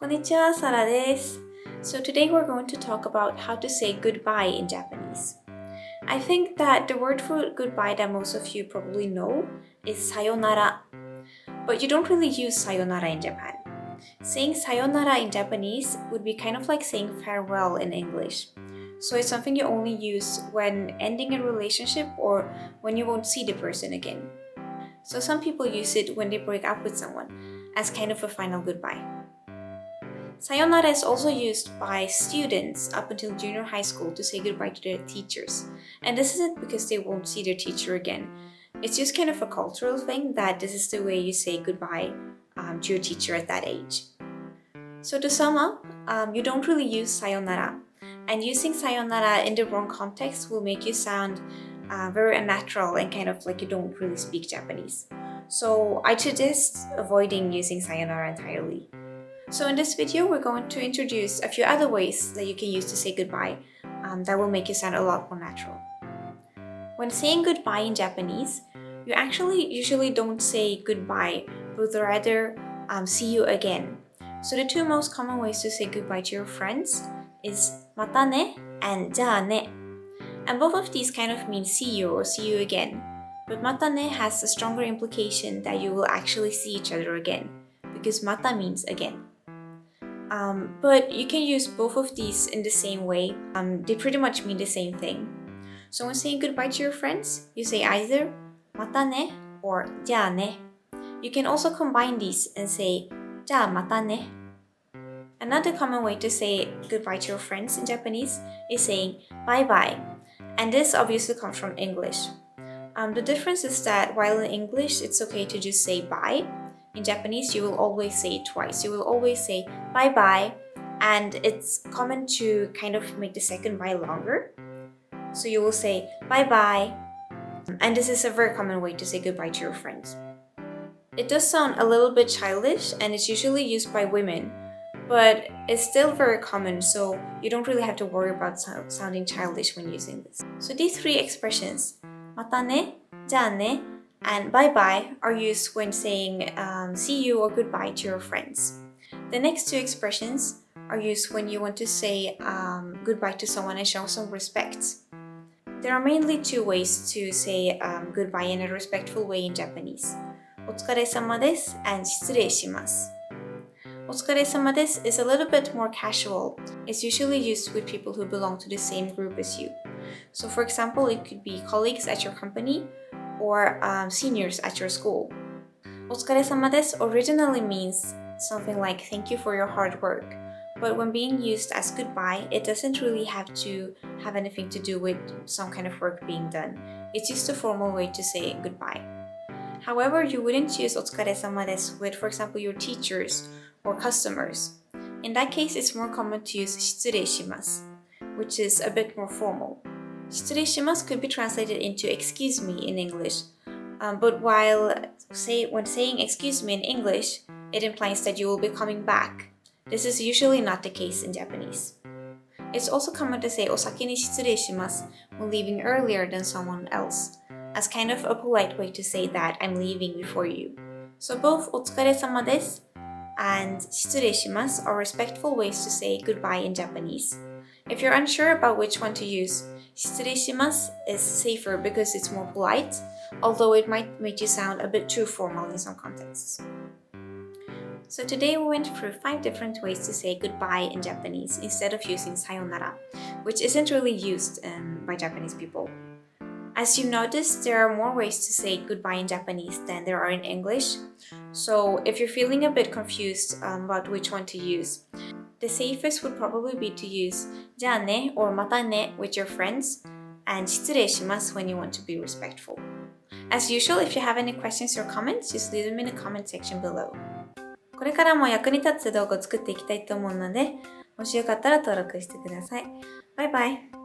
こんにちは、サラです。So today we're going to talk about how to say goodbye in Japanese. I think that the word for goodbye that most of you probably know is sayonara, but you don't really use sayonara in Japan. Saying sayonara in Japanese would be kind of like saying farewell in English. So it's something you only use when ending a relationship or when you won't see the person again. So some people use it when they break up with someone as kind of a final goodbye.Sayonara is also used by students up until junior high school to say goodbye to their teachers. And this isn't because they won't see their teacher again. It's just kind of a cultural thing that this is the way you say goodbye to your teacher at that age. So to sum up, you don't really use sayonara. And using sayonara in the wrong context will make you sound very unnatural and kind of like you don't really speak Japanese. So I suggest avoiding using sayonara entirely.So in this video, we're going to introduce a few other ways that you can use to say goodbye that will make you sound a lot more natural. When saying goodbye in Japanese, you actually usually don't say goodbye, but rather see you again. So the two most common ways to say goodbye to your friends is mata ne and ja ne. And both of these kind of mean see you or see you again. But mata ne has a stronger implication that you will actually see each other again, because mata means again.But you can use both of these in the same way. They pretty much mean the same thing. So when saying goodbye to your friends, you say either mata ne or ja ne. You can also combine these and say ja mata ne. Another common way to say goodbye to your friends in Japanese is saying bye bye. And this obviously comes from English. The difference is that while in English it's okay to just say bye,In Japanese, you will always say it twice. You will always say bye bye, and it's common to kind of make the second bye longer. So you will say bye bye, and this is a very common way to say goodbye to your friends. It does sound a little bit childish, and it's usually used by women, but it's still very common, so you don't really have to worry about sounding childish when using this. So these three expressions, mata ne, ja ne,and bye-bye are used when saying see you or goodbye to your friends. The next two expressions are used when you want to say goodbye to someone and show some respect. There are mainly two ways to say goodbye in a respectful way in Japanese. お疲れ様です and 失礼します。お疲れ様です is a little bit more casual. It's usually used with people who belong to the same group as you. So for example, it could be colleagues at your company,or seniors at your school. お疲れ様です originally means something like thank you for your hard work, but when being used as goodbye, it doesn't really have to have anything to do with some kind of work being done. It's just a formal way to say goodbye. However, you wouldn't use お疲れ様です with, for example, your teachers or customers. In that case, it's more common to use 失礼します, which is a bit more formal. 失礼します could be translated into excuse me in English, but when saying excuse me in English, it implies that you will be coming back. This is usually not the case in Japanese. It's also common to say お先に失礼します when leaving earlier than someone else, as kind of a polite way to say that I'm leaving before you. So both お疲れ様です and 失礼します are respectful ways to say goodbye in Japanese. If you're unsure about which one to use, 失礼します is safer because it's more polite, although it might make you sound a bit too formal in some contexts. So today we went through 5 different ways to say goodbye in Japanese instead of using sayonara, which isn't really used by Japanese people. As you noticed, there are more ways to say goodbye in Japanese than there are in English. So if you're feeling a bit confused about which one to use, the safest would probably be to use じゃあね or またね with your friends and 失礼します when you want to be respectful. As usual, if you have any questions or comments, just leave them in the comment section below. これからも役に立つ動画を作っていきたいと思うので、もしよかったら登録してください。バイバイ。